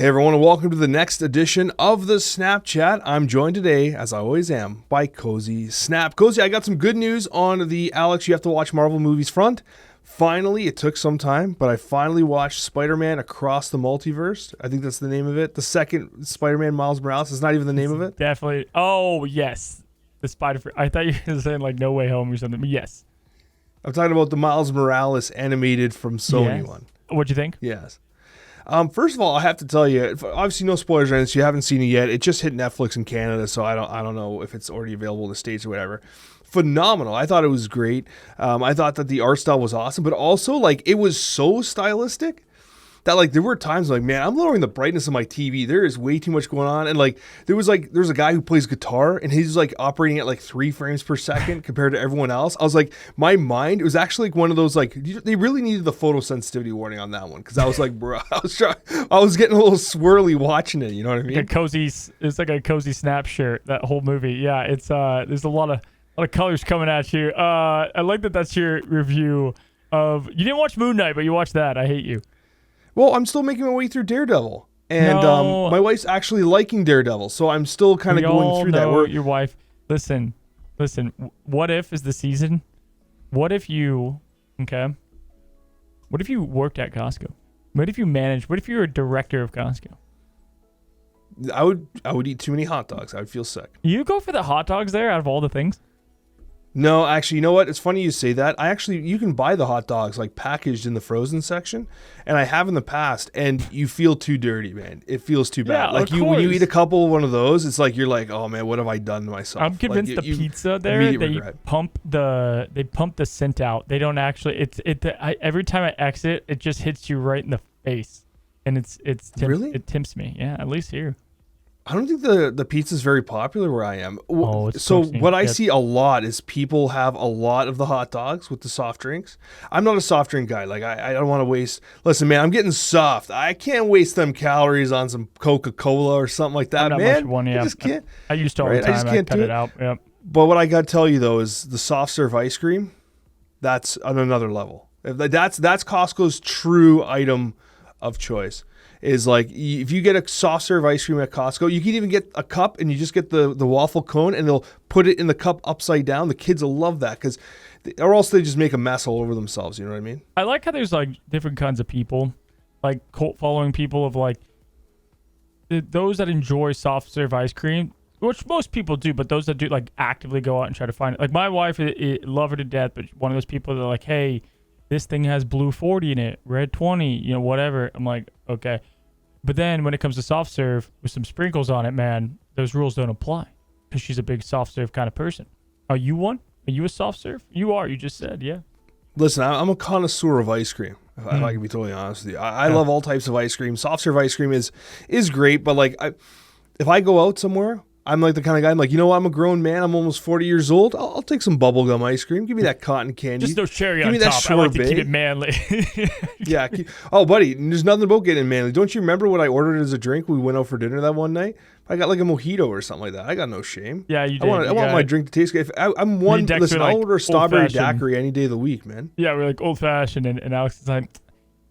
Hey everyone, and welcome to the next edition of the Snapchat. I'm joined today, as I always am, by Cozy Snap. Cozy, I got some good news on the Alex You Have to Watch Marvel movies front. Finally, it took some time, but I finally watched Spider-Man Across the Multiverse. I think that's the name of it. The second Spider-Man Miles Morales is not even the name of it. Definitely. Oh, yes. The Spider. I thought you were saying like No Way Home or something, but yes. I'm talking about the Miles Morales animated from Sony one. What'd you think? Yes. First of all, I have to tell you, obviously no spoilers or anything, so you haven't seen it yet. It just hit Netflix in Canada, so I don't know if it's already available in the States or whatever. Phenomenal. I thought it was great. I thought that the art style was awesome, but also like it was so stylistic that like there were times like, man, I'm lowering the brightness of my TV. There is way too much going on. And like there's a guy who plays guitar and he's like operating at like 3 frames per second compared to everyone else. I was like, my mind, it was actually like one of those like, they really needed the photosensitivity warning on that one. Cause I was like, bro, I was getting a little swirly watching it. You know what I mean? It's like a cozy snap shirt, that whole movie. Yeah. It's, there's a lot of colors coming at you. I like that that's your review of, you didn't watch Moon Knight, but you watched that. I hate you. Well, I'm still making my way through Daredevil, and my wife's actually liking Daredevil, so I'm still kind of going through that. Your wife. Listen. What if is the season? What if you worked at Costco? What if you managed? What if you were a director of Costco? I would eat too many hot dogs. I would feel sick. You go for the hot dogs there out of all the things? No, actually, you know what? It's funny you say that. You can buy the hot dogs like packaged in the frozen section, and I have in the past, and you feel too dirty, man. It feels too bad. Yeah, like when you eat a couple of one of those, it's like you're like, oh man, what have I done to myself? I'm convinced the pizza there, they pump the scent out. They don't actually. Every time I exit, it just hits you right in the face, and really? It tempts me. Yeah, at least here. I don't think the pizza is very popular where I am. So what I see a lot is people have a lot of the hot dogs with the soft drinks. I'm not a soft drink guy. Like I don't want to waste. Listen, man, I'm getting soft. I can't waste them calories on some Coca-Cola or something like that, I'm not man. Much one, yeah. I just can't. I used to all the time. I just can't cut do it out. Yep. But what I got to tell you though is the soft serve ice cream. That's on another level. That's Costco's true item of choice. Is like if you get a soft serve ice cream at Costco, you can even get a cup and you just get the waffle cone and they'll put it in the cup upside down. The kids will love that or else they just make a mess all over themselves. You know what I mean? I like how there's like different kinds of people, like cult following people of like those that enjoy soft serve ice cream, which most people do, but those that do like actively go out and try to find it. Like my wife, love her to death, but one of those people that are like, hey, this thing has blue 40 in it, red 20, whatever. I'm like, okay. But then when it comes to soft serve with some sprinkles on it, man, those rules don't apply because she's a big soft serve kind of person. Are you one? Are you a soft serve? You are. You just said, yeah. Listen, I'm a connoisseur of ice cream. If I can be totally honest with you, I love all types of ice cream. Soft serve ice cream is great, but like if I go out somewhere, I'm like the kind of guy, I'm like, I'm a grown man. I'm almost 40 years old. I'll take some bubblegum ice cream. Give me that cotton candy. Just no cherry on top. I like to keep it manly. Yeah. Oh, buddy, there's nothing about getting manly. Don't you remember what I ordered as a drink? We went out for dinner that one night. I got like a mojito or something like that. I got no shame. Yeah, you did. I want my drink to taste good. Listen, I'll order a strawberry daiquiri any day of the week, man. Yeah, we're like old fashioned. And Alex is like,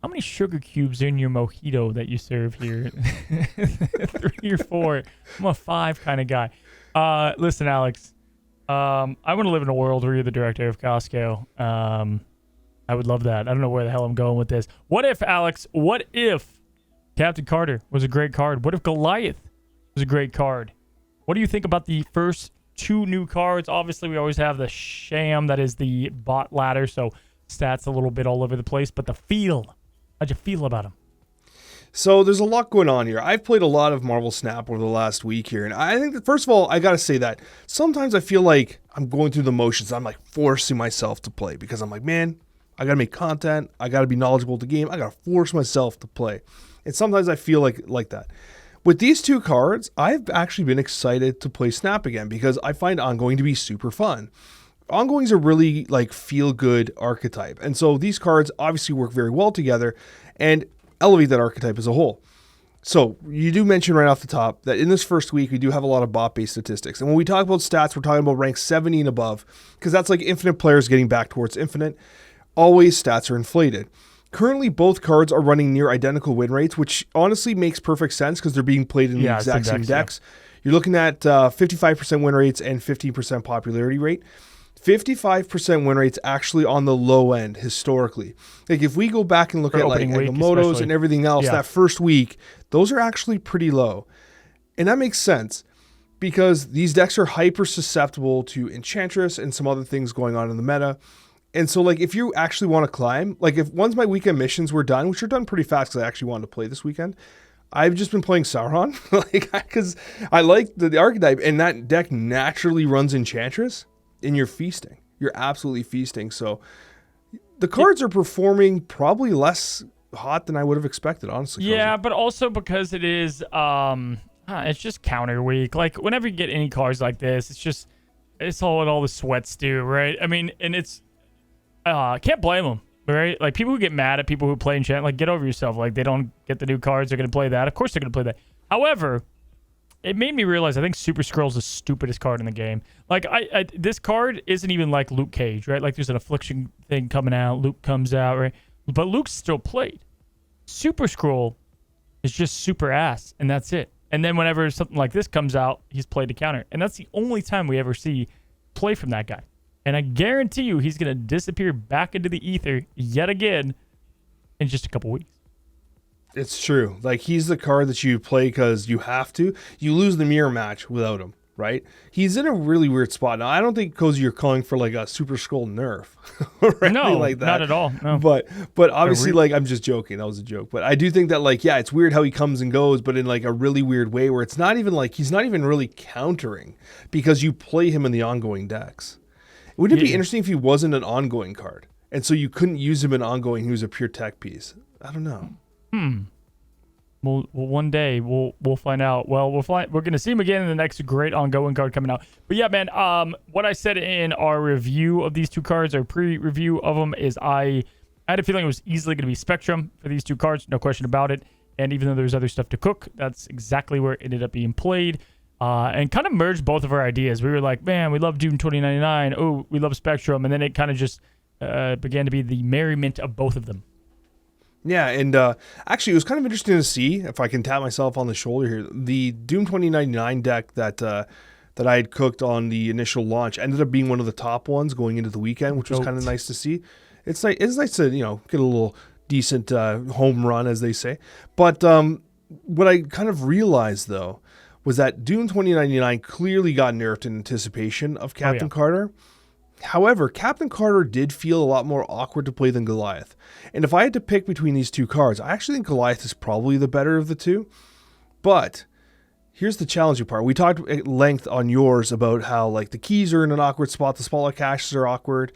how many sugar cubes in your mojito that you serve here? 3 or 4. I'm a 5 kind of guy. Listen, Alex, I want to live in a world where you're the director of Costco. I would love that. I don't know where the hell I'm going with this. What if Captain Carter was a great card? What if Goliath was a great card? What do you think about the first 2 new cards? Obviously, we always have the sham that is the bot ladder, so stats a little bit all over the place, but the feel. How'd you feel about him? So there's a lot going on here. I've played a lot of Marvel Snap over the last week here, and I think that, first of all, I got to say that sometimes I feel like I'm going through the motions. I'm like forcing myself to play because I'm like, man, I got to make content. I got to be knowledgeable of the game. I got to force myself to play. And sometimes I feel like that. With these 2 cards, I've actually been excited to play Snap again because I find ongoing to be super fun. Ongoing is a really like feel-good archetype. And so these cards obviously work very well together and elevate that archetype as a whole. So you do mention right off the top that in this first week, we do have a lot of bot-based statistics. And when we talk about stats, we're talking about rank 70 and above because that's like infinite players getting back towards infinite. Always stats are inflated. Currently, both cards are running near identical win rates, which honestly makes perfect sense because they're being played in the exact same decks. You're looking at 55% win rates and 15% popularity rate. 55% win rates actually on the low end historically. Like if we go back and look at like Agamotto's and everything else, that first week, those are actually pretty low. And that makes sense because these decks are hyper susceptible to Enchantress and some other things going on in the meta. And so like if you actually want to climb, like if once my weekend missions were done, which are done pretty fast because I actually wanted to play this weekend, I've just been playing Sauron because I like the archetype, and that deck naturally runs Enchantress. And you're feasting. You're absolutely feasting. So the cards are performing probably less hot than I would have expected, honestly. Yeah, but also because it is, it's just counter week. Like whenever you get any cards like this, it's all what all the sweats do, right? I mean, and it's, can't blame them, right? Like people who get mad at people who play Enchant, like get over yourself. Like they don't get the new cards, they're going to play that. Of course they're going to play that. However, it made me realize I think Super Skrull's the stupidest card in the game. Like this card isn't even like Luke Cage, right? Like there's an affliction thing coming out, Luke comes out, right? But Luke's still played. Super Skrull is just super ass, and that's it. And then whenever something like this comes out, he's played to counter. And that's the only time we ever see play from that guy. And I guarantee you he's going to disappear back into the ether yet again in just a couple weeks. It's true. Like he's the card that you play because you have to. You lose the mirror match without him, right? He's in a really weird spot. Now, I don't think, Coccia, you're calling for like a Super Skrull nerf or anything like that. Not at all. No. But obviously, like I'm just joking. That was a joke. But I do think that like, yeah, it's weird how he comes and goes, but in like a really weird way where it's not even like he's not even really countering because you play him in the ongoing decks. Wouldn't it be interesting if he wasn't an ongoing card and so you couldn't use him in ongoing? He was a pure tech piece. I don't know. Well, one day we'll find out. Well, we're going to see him again in the next great ongoing card coming out. But yeah, man, what I said in our review of these two cards, our pre-review of them, is I had a feeling it was easily going to be Spectrum for these two cards, no question about it. And even though there's other stuff to cook, that's exactly where it ended up being played. And kind of merged both of our ideas. We were like, man, we love Doom 2099. Oh, we love Spectrum. And then it kind of just began to be the merriment of both of them. Yeah, and actually, it was kind of interesting to see, if I can tap myself on the shoulder here, the Doom 2099 deck that I had cooked on the initial launch ended up being one of the top ones going into the weekend, which was kind of nice to see. It's nice to, get a little decent home run, as they say. But what I kind of realized, though, was that Doom 2099 clearly got nerfed in anticipation of Captain Carter. However, Captain Carter did feel a lot more awkward to play than Goliath. And if I had to pick between these two cards, I actually think Goliath is probably the better of the two. But here's the challenging part. We talked at length on yours about how like the keys are in an awkward spot, the spotlight caches are awkward.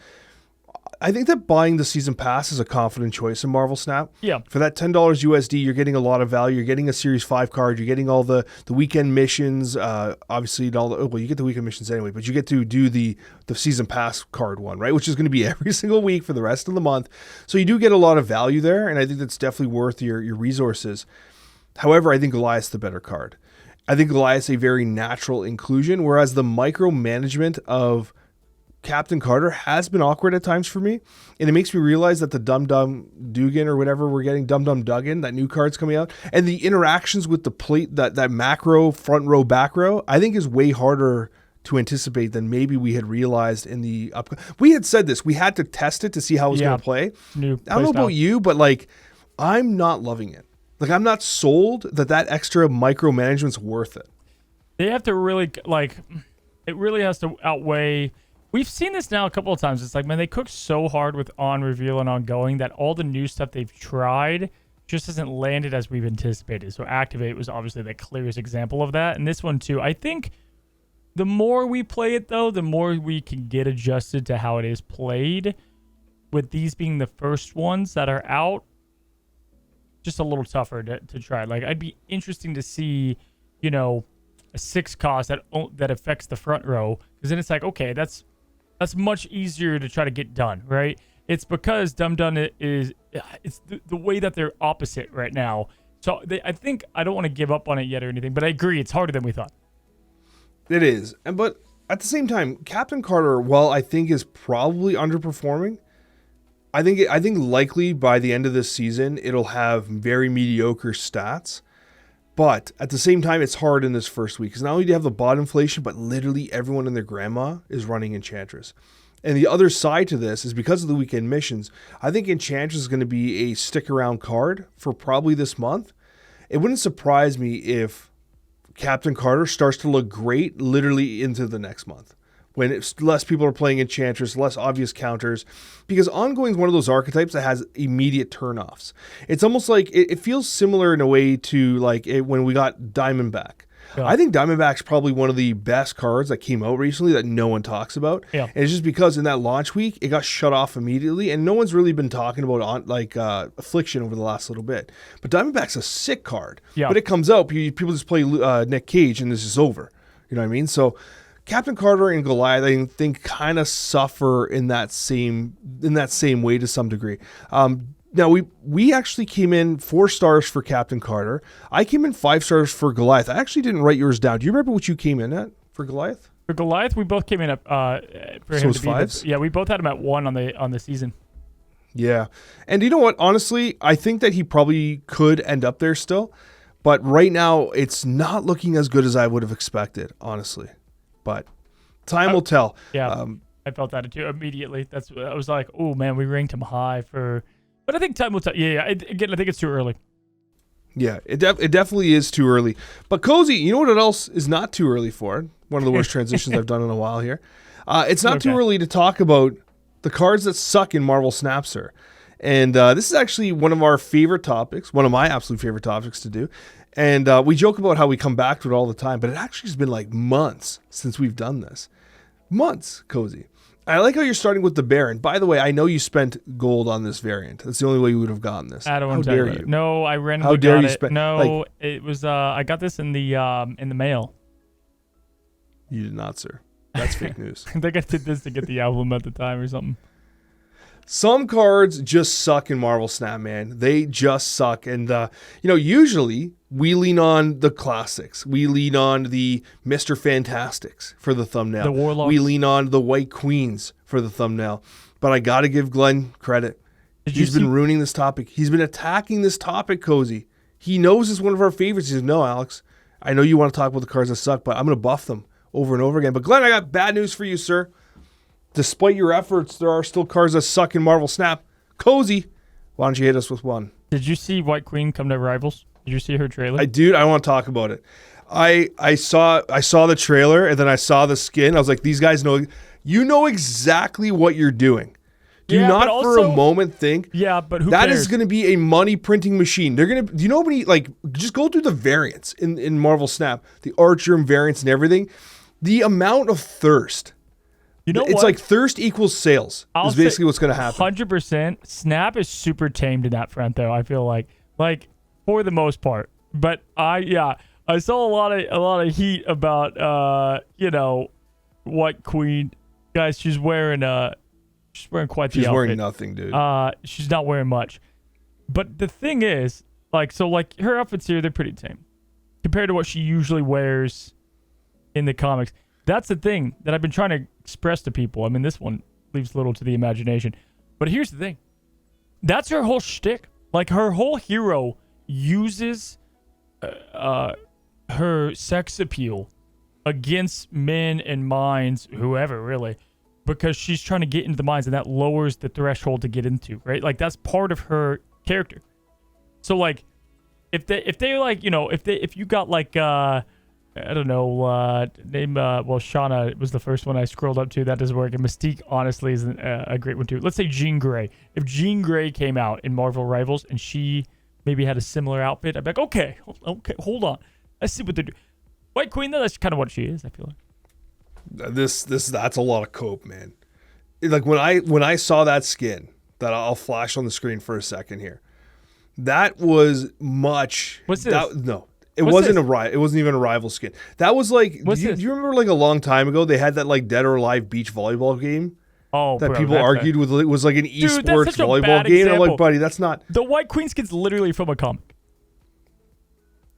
I think that buying the season pass is a confident choice in Marvel Snap. Yeah. For that $10 USD, you're getting a lot of value. You're getting a Series 5 card. You're getting all the weekend missions. Obviously, you get the weekend missions anyway, but you get to do the season pass card one, right? Which is going to be every single week for the rest of the month. So you do get a lot of value there, and I think that's definitely worth your resources. However, I think Goliath's the better card. I think Goliath's a very natural inclusion, whereas the micromanagement of Captain Carter has been awkward at times for me, and it makes me realize that the Dum Dum Dugan or whatever we're getting, Dum Dum Duggan, that new card's coming out, and the interactions with the plate, that macro, front row, back row, I think is way harder to anticipate than maybe we had realized in the we had said this, we had to test it to see how it was going to play. I don't know about you, but like, I'm not loving it. Like, I'm not sold that extra micromanagement's worth it. They have to really, like, it really has to outweigh. We've seen this now a couple of times. It's like, man, they cook so hard with on reveal and ongoing that all the new stuff they've tried just hasn't landed as we've anticipated. So Activate was obviously the clearest example of that. And this one too. I think the more we play it though, the more we can get adjusted to how it is played. With these being the first ones that are out, just a little tougher to try. Like, I'd be interesting to see, a 6 cost that affects the front row. Because then it's like, okay, that's much easier to try to get done, right? It's because Dum Dum it's the way that they're opposite right now. So I think I don't want to give up on it yet or anything, but I agree it's harder than we thought. It is, but at the same time, Captain Carter, while I think is probably underperforming, I think likely by the end of this season, it'll have very mediocre stats. But at the same time, it's hard in this first week because not only do you have the bot inflation, but literally everyone and their grandma is running Enchantress. And the other side to this is because of the weekend missions, I think Enchantress is going to be a stick around card for probably this month. It wouldn't surprise me if Captain Carter starts to look great literally into the next month, when it's less people are playing Enchantress, less obvious counters, because Ongoing is one of those archetypes that has immediate turnoffs. It's almost like it feels similar in a way to like when we got Diamondback. Yeah. I think Diamondback's probably one of the best cards that came out recently that no one talks about. Yeah. And it's just because in that launch week, it got shut off immediately, and no one's really been talking about Affliction over the last little bit. But Diamondback's a sick card. Yeah. But it comes out, people just play Nick Cage, and this is over. You know what I mean? So Captain Carter and Goliath, I think, kind of suffer in that same way to some degree. Now, we actually came in 4 stars for Captain Carter. I came in 5 stars for Goliath. I actually didn't write yours down. Do you remember what you came in at for Goliath? For Goliath, we both came in at for him to be 5s? Yeah, we both had him at 1 on the season. Yeah. And you know what? Honestly, I think that he probably could end up there still. But right now, it's not looking as good as I would have expected, honestly. But time will tell. Yeah, I felt that too immediately. I was like, oh man, we ranked him high for. But I think time will tell. Yeah. Again, I think it's too early. Yeah, it definitely is too early. But Cozy, you know what else is not too early for? One of the worst transitions I've done in a while here. It's not too early to talk about the cards that suck in Marvel Snap, sir. And this is actually one of our favorite topics, one of my absolute favorite topics to do. And we joke about how we come back to it all the time, but it actually has been like months since we've done this. Months, Cozy. I like how you're starting with the Baron. By the way, I know you spent gold on this variant. That's the only way you would have gotten this. I don't want to dare you? No, I randomly How dare got you it. spend? No, it was. I got this in the mail. You did not, sir. That's fake news. I think I did this to get the album at the time or something. Some cards just suck in Marvel Snap, man. They just suck. And, usually we lean on the classics. We lean on the Mr. Fantastics for the thumbnail. The Warlocks. We lean on the White Queens for the thumbnail. But I got to give Glenn credit. He's been ruining this topic. He's been attacking this topic, Cozy. He knows it's one of our favorites. He says, no, Alex, I know you want to talk about the cards that suck, but I'm going to buff them over and over again. But Glenn, I got bad news for you, sir. Despite your efforts, there are still cards that suck in Marvel Snap. Cozy, why don't you hit us with one? Did you see White Queen come to Rivals? Did you see her trailer? I want to talk about it. I saw the trailer and then I saw the skin. I was like, these guys know. You know exactly what you're doing. Do not for a moment think. Yeah, but who that cares? is going to be a money printing machine. They're going to. Do you know how many? Like, just go through the variants in Marvel Snap, the Archer variants and everything. The amount of thirst. You know it's what? like thirst equals sales is basically what's going to happen. 100%. Snap is super tamed in that front, though. I feel like for the most part. But I saw a lot of heat about White Queen. Guys, she's wearing quite the outfit. She's wearing nothing, dude. She's not wearing much. But the thing is, her outfits here, they're pretty tame compared to what she usually wears in the comics. That's the thing that I've been trying to express to people. I mean, this one leaves little to the imagination. But here's the thing. That's her whole shtick. Like, her whole hero uses her sex appeal against men and minds, whoever, really, because she's trying to get into the minds, and that lowers the threshold to get into, right? Like, that's part of her character. So, like, if you got, like, I don't know, Shauna was the first one I scrolled up to. That doesn't work. And Mystique, honestly, is a great one, too. Let's say Jean Grey. If Jean Grey came out in Marvel Rivals and she maybe had a similar outfit, I'd be like, okay, hold on. Let's see what they do. White Queen, though, that's kind of what she is, I feel like. That's a lot of cope, man. Like, when I saw that skin, that I'll flash on the screen for a second here, that was much... What's this? No. It wasn't even a rival skin. That was like, do you remember like a long time ago they had that like Dead or Alive beach volleyball game? Oh, that people argued with. It was like an esports volleyball game. I'm like, buddy, that's not. The White Queen skin's literally from a comic.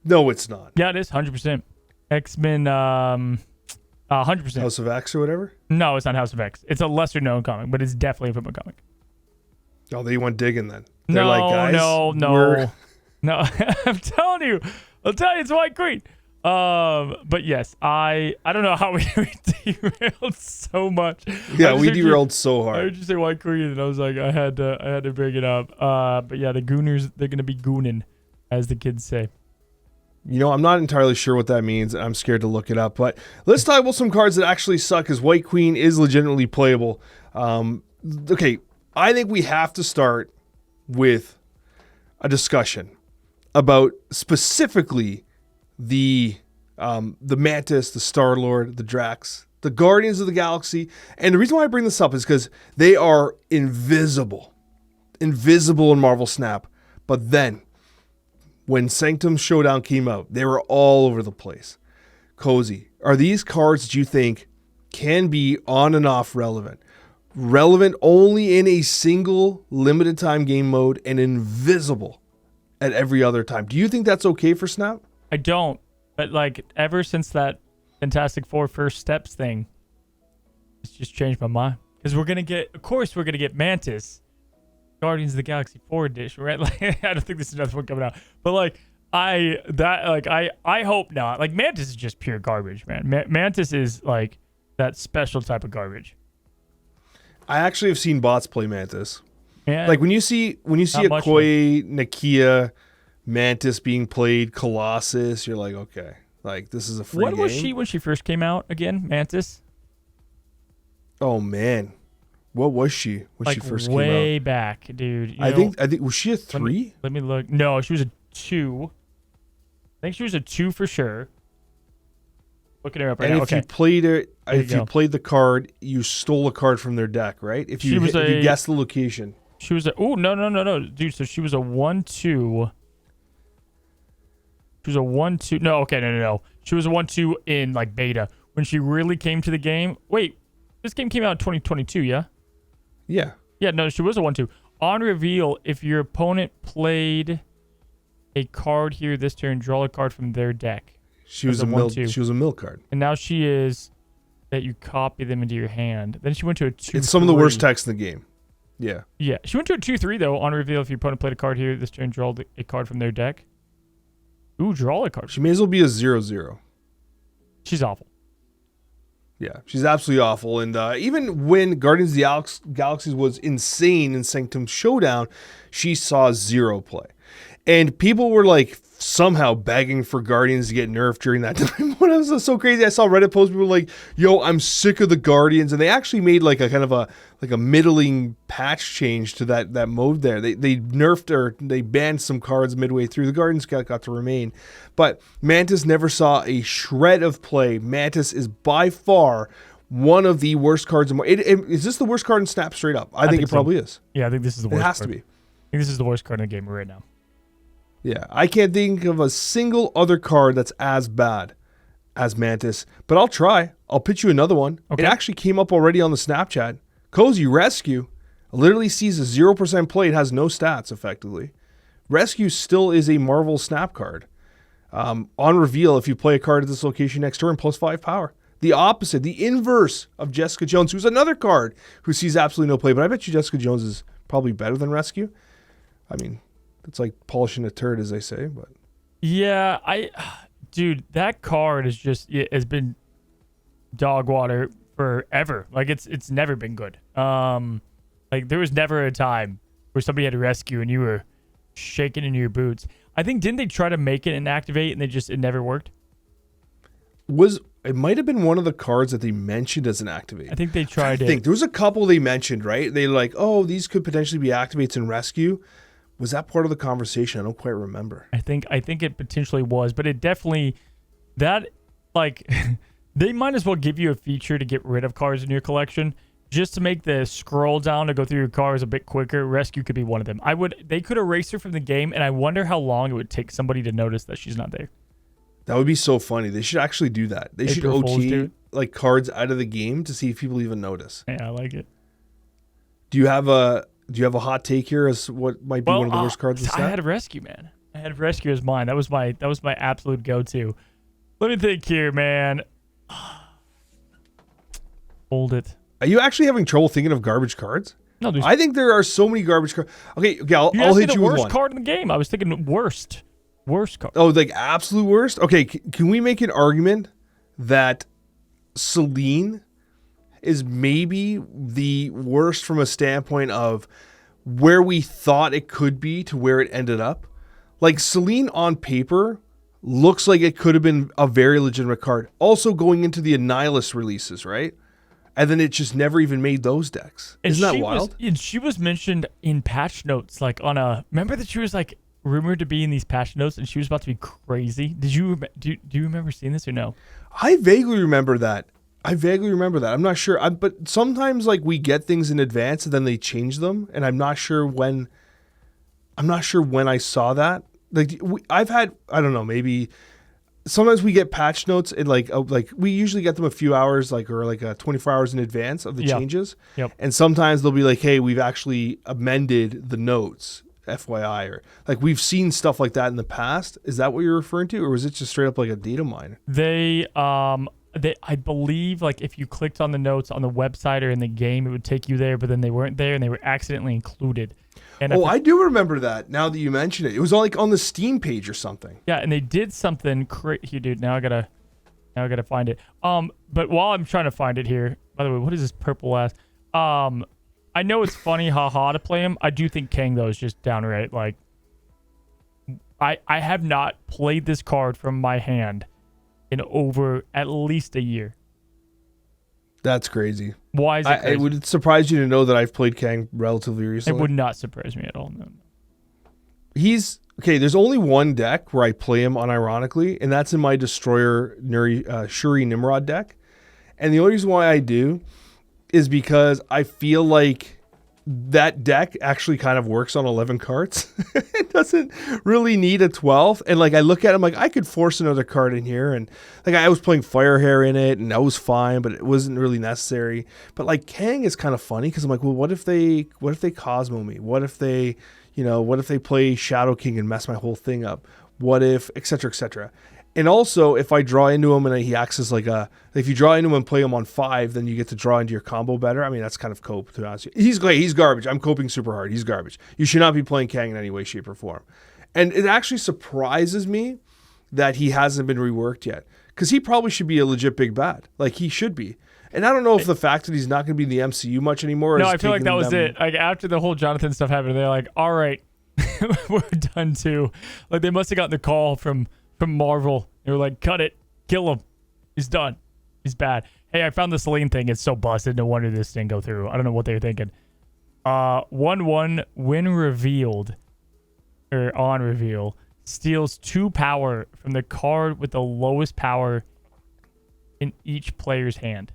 No, it's not. Yeah, it is 100%. X-Men, 100%. House of X or whatever. No, it's not House of X. It's a lesser known comic, but it's definitely from a comic. Oh, they went digging then. They're No, like, guys, no. I'm telling you, it's White Queen. But yes, I don't know how we derailed so much. Yeah, we derailed so I hard. heard you say White Queen, and I was like, I had to bring it up. But yeah, the Gooners, they're gonna be gooning, as the kids say. You know, I'm not entirely sure what that means. I'm scared to look it up. But let's talk about some cards that actually suck, because White Queen is legitimately playable. Okay, I think we have to start with a discussion about specifically the Mantis, the Star-Lord, the Drax, the Guardians of the Galaxy. And the reason why I bring this up is because they are invisible in Marvel Snap. But then, when Sanctum Showdown came out, they were all over the place. Cozy, are these cards that you think can be on and off relevant? Relevant only in a single limited time game mode and invisible at every other time. Do you think that's okay for Snap? I don't, but like ever since that Fantastic Four First Steps thing, it's just changed my mind. Because we're gonna get Mantis, Guardians of the Galaxy 4 edition, right? Like, I don't think this is another one coming out, but like I hope not. Like, Mantis is just pure garbage, man. Mantis is like that special type of garbage. I actually have seen bots play Mantis. Man, Like when you see a Koi, Nakia, Mantis being played, Colossus, you're like, okay, like this is a free game. What was she when she first came out again? Mantis? Oh man, what was she when like she first came out? Way back, dude. I think was she a 3? Let me look. No, she was a 2. I think she was a 2 for sure. Looking her up right now. And if you played it, if you played the card, you stole a card from their deck, right? If you guessed the location. She was a no, dude. So she was a 1-2. She was a 1-2. No, okay, no. She was a 1-2 in like beta when she really came to the game. Wait, this game came out in 2022, yeah? Yeah. Yeah, no, she was a 1-2. On reveal, if your opponent played a card here this turn, draw a card from their deck. She was a mill. She was a mill card. And now she is that you copy them into your hand. Then she went to a 2-3. It's some of the worst text in the game. Yeah. Yeah. She went to a 2-3 though. On reveal, if your opponent played a card here this turn, draw a card from their deck. Ooh, draw a card. She may as well be a 0-0. She's awful. Yeah, she's absolutely awful. And even when Guardians of the Galaxy was insane in Sanctum Showdown, she saw 0 play. And people were like somehow begging for Guardians to get nerfed during that time. What was so crazy? I saw Reddit posts, people were like, yo, I'm sick of the Guardians. And they actually made like a kind of a middling patch change to that mode there. They nerfed or they banned some cards midway through. The Guardians got to remain. But Mantis never saw a shred of play. Mantis is by far one of the worst cards. Is this the worst card in Snap straight up? I think it probably is. Yeah, I think this is the worst It has card. to be. I think this is the worst card in the game right now. Yeah, I can't think of a single other card that's as bad as Mantis, but I'll try. I'll pitch you another one. Okay. It actually came up already on the Snapchat. Cozy Rescue literally sees a 0% play. It has no stats, effectively. Rescue still is a Marvel Snap card. On reveal, if you play a card at this location next turn, +5 power. The opposite, the inverse of Jessica Jones, who's another card who sees absolutely no play, but I bet you Jessica Jones is probably better than Rescue. I mean, it's like polishing a turd, as they say, but yeah, dude, that card has been dog water forever. Like it's never been good. Like there was never a time where somebody had a rescue and you were shaking in your boots. I think didn't they try to make it and activate and it never worked? It might have been one of the cards that they mentioned as an activate. I think they tried it. There was a couple they mentioned, right? They like, oh, these could potentially be activates in Rescue. Was that part of the conversation? I don't quite remember. I think it potentially was, but it definitely they might as well give you a feature to get rid of cards in your collection just to make the scroll down to go through your cards a bit quicker. Rescue could be one of them. They could erase her from the game, and I wonder how long it would take somebody to notice that she's not there. That would be so funny. They should actually do that. They should OT like cards out of the game to see if people even notice. Yeah, I like it. Do you have a hot take here as what might be one of the worst cards in Snap? I had a Rescue, man. I had Rescue as mine. That was my absolute go-to. Let me think here, man. Hold it. Are you actually having trouble thinking of garbage cards? No, there's. I think there are so many garbage cards. Okay, I'll You asked me hit the you with worst one. card in the game. I was thinking worst card. Oh, like absolute worst? Okay, can we make an argument that Celine is maybe the worst from a standpoint of where we thought it could be to where it ended up? Like Celine on paper looks like it could have been a very legitimate card. Also going into the Annihilus releases, right? And then it just never even made those decks. Isn't that wild? And she was mentioned in patch notes, like on a. Remember that she was like rumored to be in these patch notes, and she was about to be crazy. Did you do you remember seeing this or no? I vaguely remember that. I'm not sure. But sometimes like we get things in advance and then they change them, and I'm not sure when I saw that. Like I've had, I don't know, maybe sometimes we get patch notes and like we usually get them a few hours or 24 hours in advance of the changes. Yep. And sometimes they'll be like, hey, we've actually amended the notes, FYI, or like we've seen stuff like that in the past. Is that what you're referring to, or was it just straight up like a data mine? They I believe like if you clicked on the notes on the website or in the game, it would take you there, but then they weren't there and they were accidentally included. And I do remember that now that you mention it. It was like on the Steam page or something. Yeah, and they did something here, dude. Now I gotta find it. But while I'm trying to find it here, by the way, what is this purple ass? I know it's funny, haha, to play him. I do think Kang though is just downright like. I have not played this card from my hand in over at least a year. That's crazy. Why is it crazy? It would surprise you to know that I've played Kang relatively recently. It would not surprise me at all. No. He's okay. There's only one deck where I play him unironically, and that's in my Destroyer Shuri Nimrod deck. And the only reason why I do is because I feel like that deck actually kind of works on 11 cards. It doesn't really need a 12th. And like I look at him like I could force another card in here, and like I was playing Firehair in it and that was fine, but it wasn't really necessary. But like Kang is kind of funny because I'm like, well, what if they Cosmo me? What if they play Shadow King and mess my whole thing up? What if, et cetera, et cetera. And also, if I draw into him and he acts as if you draw into him and play him on 5, then you get to draw into your combo better. I mean, that's kind of cope, to be honest with you. He's great. He's garbage. I'm coping super hard. He's garbage. You should not be playing Kang in any way, shape, or form. And it actually surprises me that he hasn't been reworked yet, because he probably should be a legit big bad. Like, he should be. And I don't know if the fact that he's not going to be in the MCU much anymore. No, I feel like that was it. Like after the whole Jonathan stuff happened, they're like, all right, we're done too. Like they must have gotten the call from Marvel. They were like, cut it, kill him. He's done. He's bad. Hey, I found the Celine thing. It's so busted. No wonder this didn't go through. I don't know what they were thinking. 1/1 when revealed or on reveal steals 2 power from the card with the lowest power in each player's hand.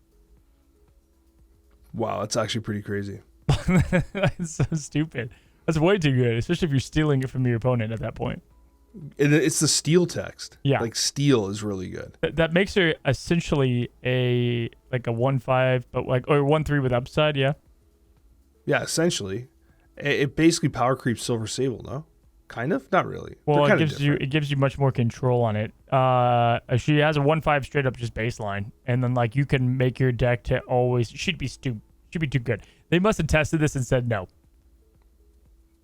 Wow, that's actually pretty crazy. That's so stupid. That's way too good, especially if you're stealing it from your opponent at that point. It's the steel text. Yeah. Like steel is really good. That makes her essentially a 1/5, but or 1/3 with upside, yeah? Yeah, essentially. It basically power creeps Silver Sable, no? Kind of? Not really. Well, it gives you much more control on it. She has a 1/5 straight up just baseline, and then you can make your deck to always should be too good. They must have tested this and said no.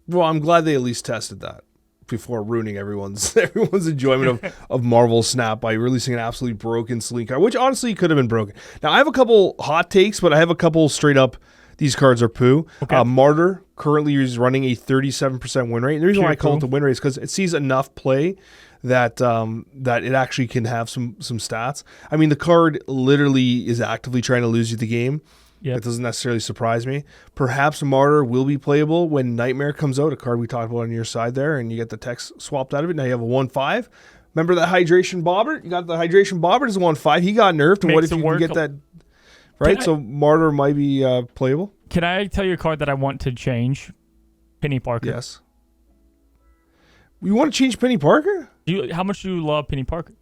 Well, I'm glad they at least tested that before ruining everyone's enjoyment of Marvel Snap by releasing an absolutely broken Celine card, which honestly could have been broken. Now, I have a couple hot takes, but I have a couple straight up, these cards are poo. Okay. Martyr currently is running a 37% win rate. And the reason why I call it the win rate is because it sees enough play that that it actually can have some stats. I mean, the card literally is actively trying to lose you the game. Yep. That doesn't necessarily surprise me. Perhaps Martyr will be playable when Nightmare comes out, a card we talked about on your side there, and you get the text swapped out of it. Now you have a 1/5. Remember that Hydration Bobbert? You got the Hydration Bobbert as a 1/5. He got nerfed. And what if you can get that? Right? So Martyr might be playable. Can I tell you a card that I want to change? Penny Parker. Yes. You want to change Penny Parker? How much do you love Penny Parker?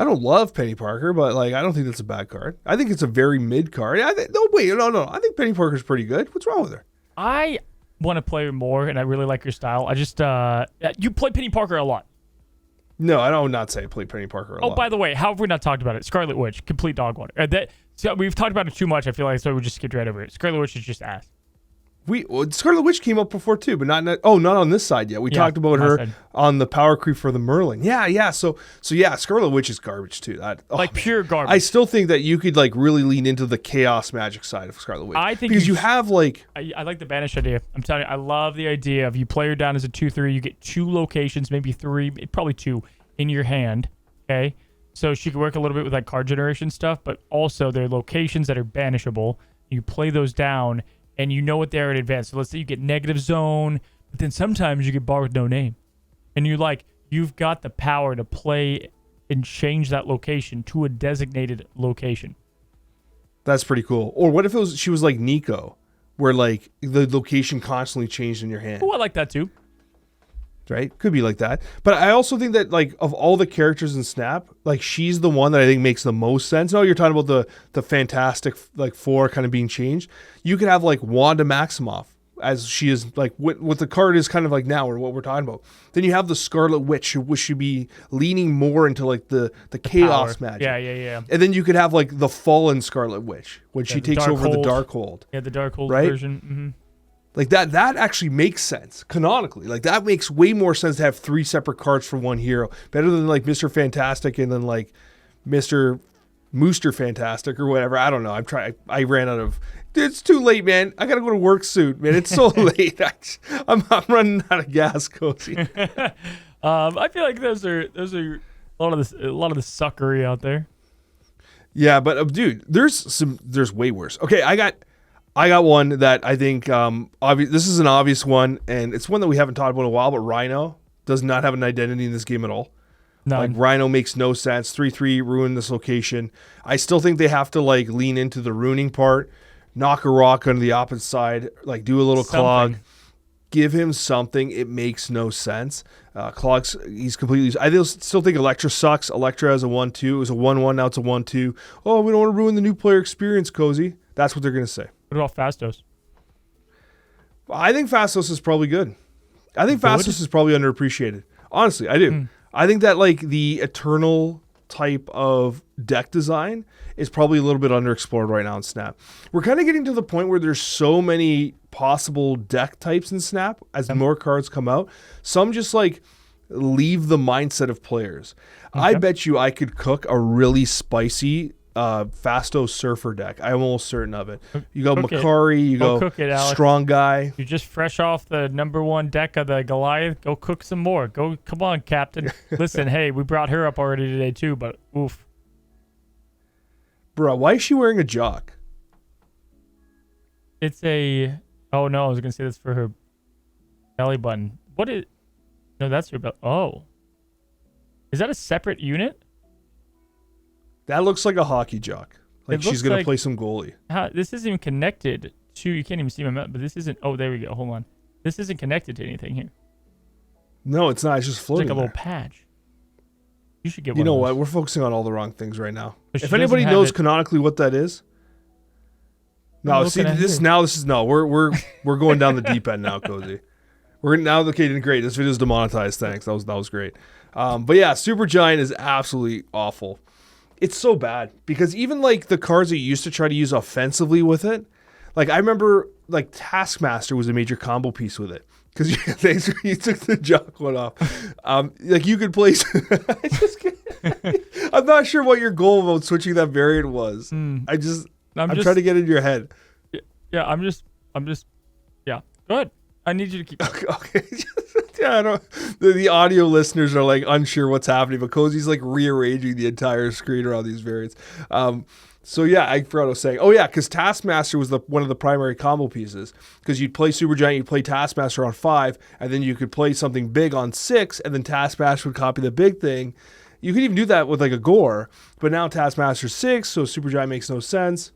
I don't love Penny Parker, but I don't think that's a bad card. I think it's a very mid card. No. I think Penny Parker's pretty good. What's wrong with her? I want to play her more, and I really like her style. I just you play Penny Parker a lot. No, I don't not say I play Penny Parker a lot. Oh, by the way, how have we not talked about it? Scarlet Witch, complete dog water. So we've talked about it too much. I feel like so we just skipped right over it. Scarlet Witch is just ass. Scarlet Witch came up before too, but not on this side yet. We talked about her on the power creep for the Merlin. Yeah. So yeah, Scarlet Witch is garbage too. Pure garbage. I still think that you could like really lean into the chaos magic side of Scarlet Witch. I think because you have like I like the banish idea. I'm telling you, I love the idea of you play her down as a 2/3. You get 2 locations, maybe 3, probably 2 in your hand. Okay, so she can work a little bit with like card generation stuff, but also there are locations that are banishable. You play those down. And you know what they are in advance. So let's say you get negative zone, but then sometimes you get bar with no name. And you've got the power to play and change that location to a designated location. That's pretty cool. Or what if she was like Nico, where like the location constantly changed in your hand? Oh, I like that too. Right? Could be like that. But I also think that like of all the characters in Snap, like she's the one that I think makes the most sense. No, you're talking about the Fantastic like 4 kind of being changed. You could have like Wanda Maximoff as she is like what the card is kind of like now or what we're talking about. Then you have the Scarlet Witch, which should be leaning more into like the chaos power. magic. Yeah. And then you could have like the fallen Scarlet Witch when she takes over the Darkhold. Yeah, the Darkhold right? version. Mm-hmm. Like that actually makes sense canonically. Like that makes way more sense to have 3 separate cards for one hero. Better than like Mr. Fantastic and then like Mr. Mooster Fantastic or whatever. I don't know. I ran out of. It's too late, man. I gotta go to work soon, man. It's so late. I'm running out of gas, Cozy. I feel like those are a lot of the suckery out there. Yeah, but dude, there's way worse. Okay, I got one that I think this is an obvious one, and it's one that we haven't talked about in a while, but Rhino does not have an identity in this game at all. None. Like Rhino makes no sense. 3/3 ruin this location. I still think they have to like lean into the ruining part, knock a rock on the opposite side, like do a little clog, give him something. It makes no sense. Clogs, he's completely. I still think Electra sucks. Electra has a 1/2. It was a 1/1. Now it's a 1/2. Oh, we don't want to ruin the new player experience, Cozy. That's what they're gonna say. What about Fastos? I think Fastos is probably good. I think Fastos is probably underappreciated. Honestly, I do. I think that like the Eternal type of deck design is probably a little bit underexplored right now in Snap. We're kind of getting to the point where there's so many possible deck types in Snap as more cards come out. Some just like leave the mindset of players. Okay. I bet you I could cook a really spicy Fastos Surfer deck. I'm almost certain of it. You go Makari, you go Strong Guy. You're just fresh off the #1 deck of the Goliath. Go cook some more. Come on, Captain. Listen, hey, we brought her up already today too, but oof. Bro, why is she wearing a jock? It's a... Oh, no, I was going to say that's for her belly button. What is... No, that's her belly... Oh. Is that a separate unit? That looks like a hockey jock. Like she's going to play some goalie. This isn't even connected to... You can't even see my map, but this isn't... Oh, there we go. Hold on. This isn't connected to anything here. No, it's not. It's just floating. It's like a little patch. You should get one. You know of those. what? We're focusing on all the wrong things right now. If anybody knows canonically what that is... No, see, this is no. We're going down the deep end now, Cozy. We're now okay. Great. This video's demonetized. Thanks. That was great. But yeah, Super Giant is absolutely awful. It's so bad because even like the cards that you used to try to use offensively with it, like I remember like Taskmaster was a major combo piece with it because you took the jock one off. Like you could place. I'm not sure what your goal about switching that variant was. I'm trying to get in your head. Yeah, I'm just. Yeah, go ahead. I need you to keep. Okay. Yeah, I don't. The audio listeners are like unsure what's happening, but Cozy's like rearranging the entire screen around these variants. So yeah, I forgot what I was saying. Oh yeah, because Taskmaster was one of the primary combo pieces. Because you'd play Super Giant, you'd play Taskmaster on 5, and then you could play something big on 6, and then Taskmaster would copy the big thing. You could even do that with like a Gore, but now Taskmaster's 6, so Super Giant makes no sense.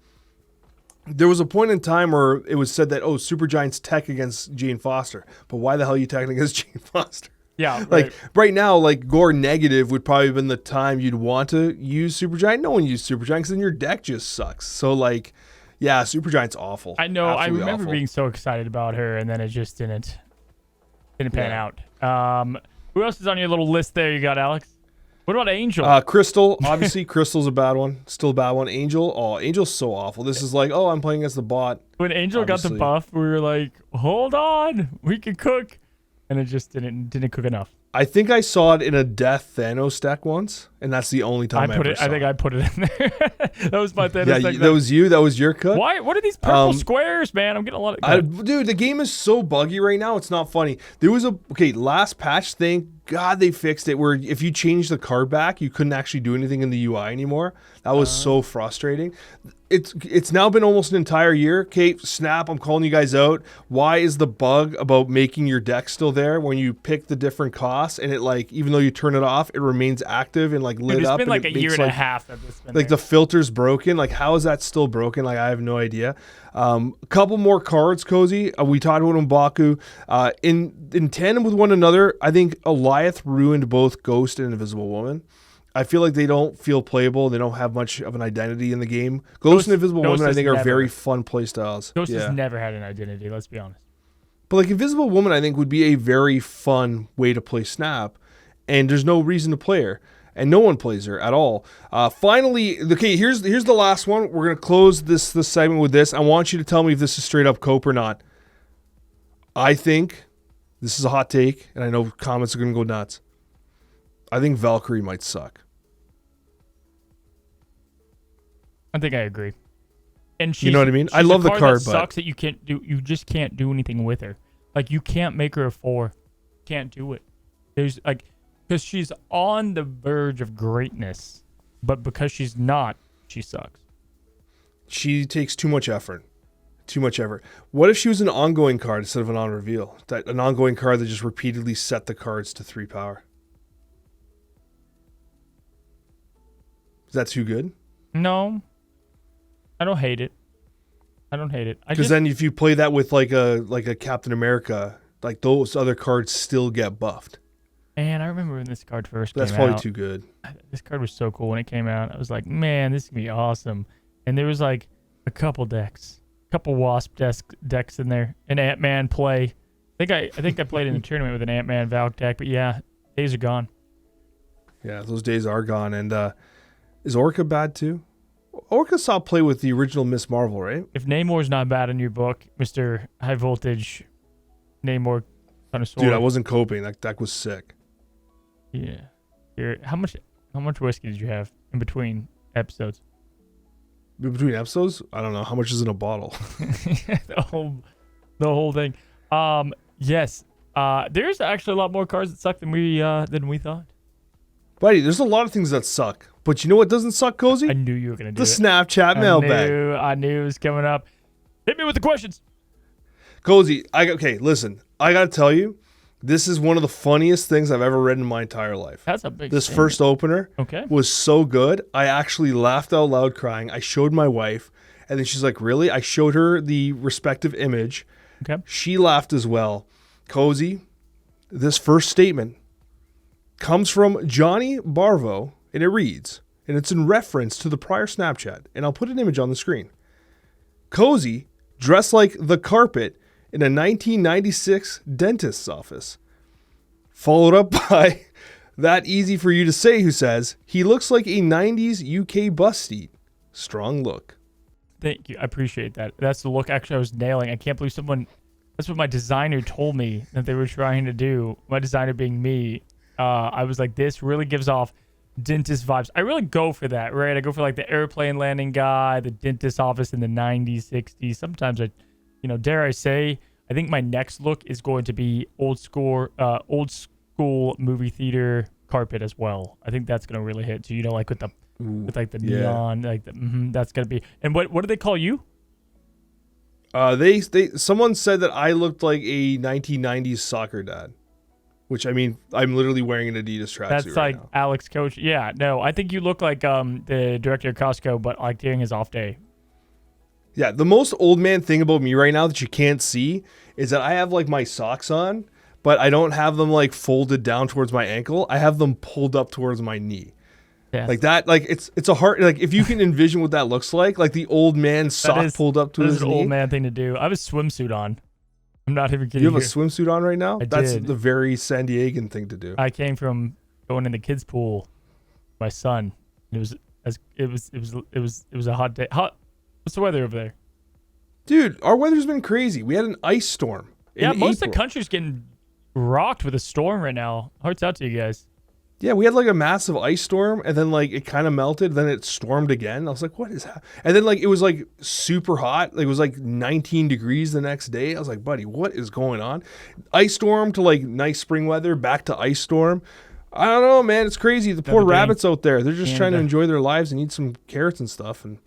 There was a point in time where it was said that, Super Giant's tech against Jane Foster. But why the hell are you teching against Jane Foster? Yeah. Like, right now, like, Gore negative would probably have been the time you'd want to use Super Giant. No one used Super Giant because then your deck just sucks. So, like, yeah, Super Giant's awful. I know. Absolutely I remember awful. being so excited about her, and then it just didn't pan out. Who else is on your little list there you got, Alex? What about Angel? Crystal, obviously, Crystal's a bad one. Still a bad one. Angel's so awful. This is like, I'm playing against the bot. When Angel got the buff, we were like, hold on, we can cook. And it just didn't cook enough. I think I saw it in a Death Thanos deck once, and that's the only time I ever saw it. I think I put it in there. That was my Thanos deck. Yeah, that was you. That was your cook. Why? What are these purple squares, man? I'm getting a lot of... Dude, the game is so buggy right now. It's not funny. There was last patch, thank God they fixed it, where if you changed the card back, you couldn't actually do anything in the UI anymore. That was so frustrating. It's now been almost an entire year. Kate, Snap, I'm calling you guys out. Why is the bug about making your deck still there when you pick the different costs and it even though you turn it off, it remains active and lit up? It's been like a year and a half that this been the filter's broken. How is that still broken? I have no idea. A couple more cards, Cozy. We talked about M'Baku. In tandem with one another, I think Goliath ruined both Ghost and Invisible Woman. I feel like they don't feel playable. They don't have much of an identity in the game. Ghost and Invisible Woman, I think, are very fun play styles. Ghost has never had an identity, let's be honest. But Invisible Woman, I think, would be a very fun way to play Snap, and there's no reason to play her, and no one plays her at all. Finally, here's the last one. We're gonna close this segment with this. I want you to tell me if this is straight up cope or not. I think this is a hot take, and I know comments are gonna go nuts. I think Valkyrie might suck. I think I agree. And you know what I mean? I love the card, but sucks that you just can't do anything with her. You can't make her a 4. Can't do it. There's because she's on the verge of greatness, but because she's not, she sucks. She takes too much effort. Too much effort. What if she was an ongoing card instead of an on reveal? An ongoing card that just repeatedly set the cards to 3 power. Is that too good? No. I don't hate it. Because then if you play that with a Captain America, those other cards still get buffed. Man, I remember when this card first came out. That's probably too good. This card was so cool when it came out. I was like, man, this is going to be awesome. And there was a couple decks. A couple Wasp decks in there. An Ant-Man play. I think I played in the tournament with an Ant-Man Valk deck, but yeah, days are gone. Yeah, those days are gone. And is Orca bad too? Orca saw play with the original Miss Marvel, right? If Namor's not bad in your book, Mr. High Voltage Namor Connoisseur. Dude, I wasn't coping. That deck was sick. Yeah. How much whiskey did you have in between episodes? Between episodes? I don't know. How much is in a bottle? the whole thing. Yes. There's actually a lot more cards that suck than we thought. Buddy, there's a lot of things that suck. But you know what doesn't suck, Cozy? I knew you were going to do it. The Snapchat mailbag. I knew it was coming up. Hit me with the questions. Cozy, listen. I got to tell you, this is one of the funniest things I've ever read in my entire life. That's a big This thing. first opener was so good. I actually laughed out loud crying. I showed my wife, and then she's like, really? I showed her the respective image. Okay. She laughed as well. Cozy, this first statement comes from Johnny Barvo, and it reads, and it's in reference to the prior Snapchat, and I'll put an image on the screen. Cozy, dressed like the carpet in a 1996 dentist's office. Followed up by that easy for you to say who says, he looks like a 90s UK bus seat. Strong look. Thank you. I appreciate that. That's the look actually I was nailing. I can't believe that's what my designer told me that they were trying to do. My designer being me. I was like, this really gives off dentist vibes. I really go for that, right? I go for the airplane landing guy, the dentist office in the 90s, 60s. Sometimes dare I say, I think my next look is going to be old school movie theater carpet as well. I think that's going to really hit. So, with the neon, that's going to be. And what do they call you? Someone said that I looked like a 1990s soccer dad. Which, I mean, I'm literally wearing an Adidas tracksuit. That's right now. Alex Coach. Yeah, no, I think you look like the director of Costco, but during his off day. Yeah, the most old man thing about me right now that you can't see is that I have my socks on, but I don't have them folded down towards my ankle. I have them pulled up towards my knee. Yes. It's a hard, if you can envision what that looks like the old man sock pulled up to his knee. That is an old man thing to do. I have a swimsuit on. I'm not even kidding. You have a swimsuit on right now? I That's did. the very San Diegan thing to do. I came from going in the kids' pool my son. It was a hot day. What's the weather over there? Dude, our weather's been crazy. We had an ice storm. Yeah, most of the country's getting rocked with a storm right now. Hearts out to you guys. Yeah, we had like a massive ice storm, and then like it kind of melted, then it stormed again. I was like, what is that? And then like it was like super hot. Like it was like 19 degrees the next day. I was like, buddy, what is going on? Ice storm to like nice spring weather, back to ice storm. I don't know, man. It's crazy. The poor rabbits out there, they're just trying to enjoy their lives and eat some carrots and stuff, and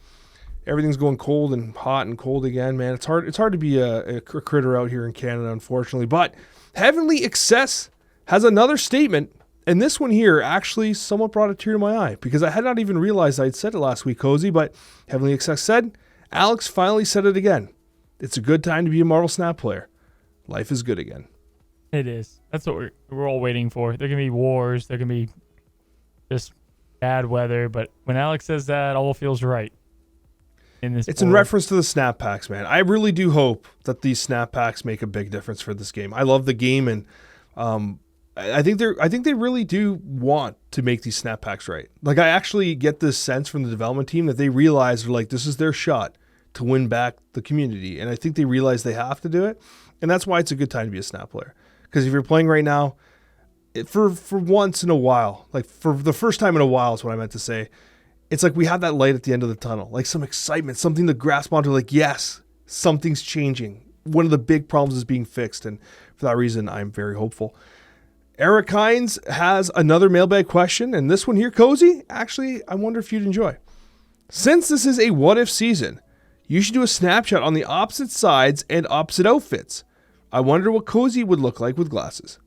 everything's going cold and hot and cold again, man. It's hard to be a critter out here in Canada, unfortunately. But Heavenly Excess has another statement. And this one here actually somewhat brought a tear to my eye because I had not even realized I'd said it last week, Cozy, but Heavenly Excess said, Alex finally said it again. It's a good time to be a Marvel Snap player. Life is good again. It is. That's what we're all waiting for. There can be wars. There can be just bad weather. But when Alex says that, all feels right. It's in reference to the Snap Packs, man. I really do hope that these Snap Packs make a big difference for this game. I love the game, and I think they really do want to make these Snap Packs right. Like I actually get this sense from the development team that they realize they're like, this is their shot to win back the community. And I think they realize they have to do it. And that's why it's a good time to be a Snap player. Because if you're playing right now, for once in a while, like for the first time in a while is what I meant to say, it's like we have that light at the end of the tunnel, like some excitement, something to grasp onto, like, yes, something's changing. One of the big problems is being fixed. And for that reason, I'm very hopeful. Eric Hines has another mailbag question, and this one here, Cozy, actually, I wonder if you'd enjoy. Since this is a what-if season, you should do a snapshot on the opposite sides and opposite outfits. I wonder what Cozy would look like with glasses.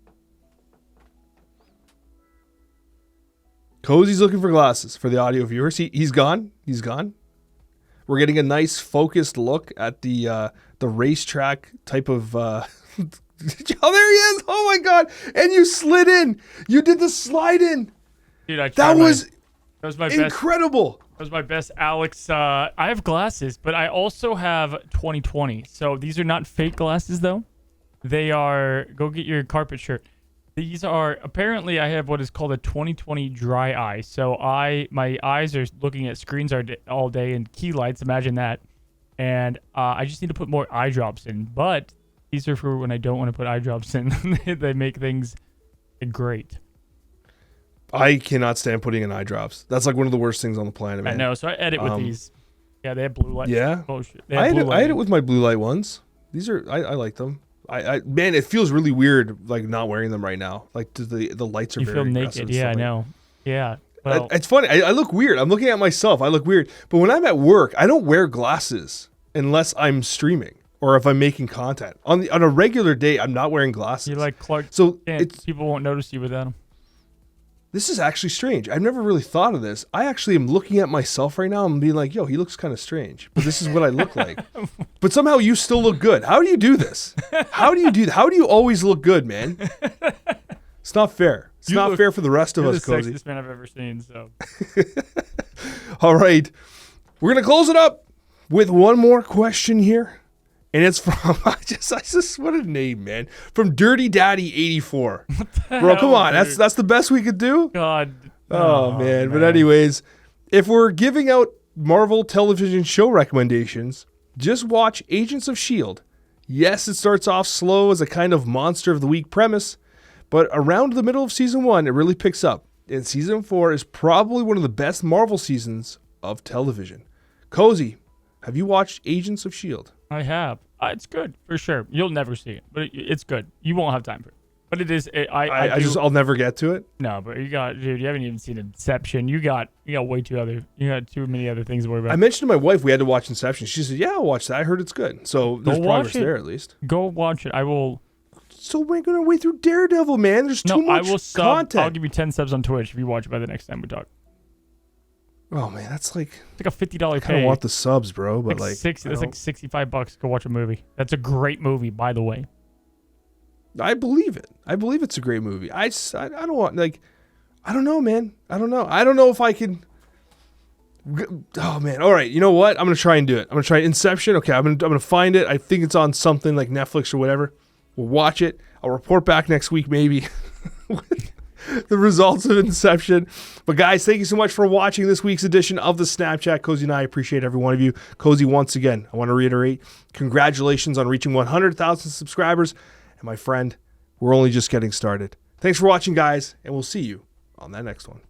Cozy's looking for glasses for the audio viewers. He's gone. He's gone. We're getting a nice focused look at the racetrack type of... Oh, there he is. Oh, my God. And you slid in. You did the slide in. Dude, that was my incredible. That was my best, Alex. I have glasses, but I also have 20/20. So these are not fake glasses, though. They are... Go get your carpet shirt. These are... Apparently, I have what is called a 20/20 dry eye. So my eyes are looking at screens all day and key lights. Imagine that. And I just need to put more eye drops in. But... these are for when I don't want to put eye drops in. They make things great. I cannot stand putting in eye drops. That's like one of the worst things on the planet, man. I know. So I edit with these. Yeah, they have blue light. Yeah. Oh, shit. I edit with my blue light ones. These are, I like them. Man, it feels really weird, like not wearing them right now. Like the lights are very aggressive. You feel naked. Yeah, I know. Yeah. Well, it's funny. I look weird. I'm looking at myself. I look weird. But when I'm at work, I don't wear glasses unless I'm streaming. Or if I'm making content. On a regular day, I'm not wearing glasses. You're like Clark. So people won't notice you without them. This is actually strange. I've never really thought of this. I actually am looking at myself right now and being like, yo, he looks kind of strange. But this is what I look like. But somehow you still look good. How do you do this? How do you do that? How do you always look good, man? It's not fair. It's not fair for the rest of us, Cozy. You're the sexiest man I've ever seen, so. All right. We're going to close it up with one more question here. And it's from, I just, what a name, man. From Dirty Daddy 84. Bro, come on. That's the best we could do? God. Oh, man. But anyways, if we're giving out Marvel television show recommendations, just watch Agents of S.H.I.E.L.D. Yes, it starts off slow as a kind of monster of the week premise, but around the middle of season 1, it really picks up. And season 4 is probably one of the best Marvel seasons of television. Cozy, have you watched Agents of S.H.I.E.L.D.? I have. It's good for sure. You'll never see it, but it's good. You won't have time for it. But it is. I'll never get to it. No, but you haven't even seen Inception. You got way too many other things to worry about. I mentioned to my wife we had to watch Inception. She said, "Yeah, I'll watch that. I heard it's good." So there's progress there at least. Go watch it. I will. So we're going our way through Daredevil, man. There's too much content. I'll give you 10 subs on Twitch if you watch it by the next time we talk. Oh man, that's like it's like a $50 pay. I don't want the subs, bro, but like that's like $65 to go watch a movie. That's a great movie, by the way. I believe it. I believe it's a great movie. I don't want, like, I don't know, man. I don't know if I can. Oh man. All right. You know what? I'm gonna try and do it. I'm gonna try Inception. Okay. I'm gonna find it. I think it's on something like Netflix or whatever. We'll watch it. I'll report back next week maybe the results of Inception. But guys, thank you so much for watching this week's edition of the Snapchat. Cozy and I appreciate every one of you. Cozy, once again, I want to reiterate, congratulations on reaching 100,000 subscribers. And my friend, we're only just getting started. Thanks for watching, guys, and we'll see you on that next one.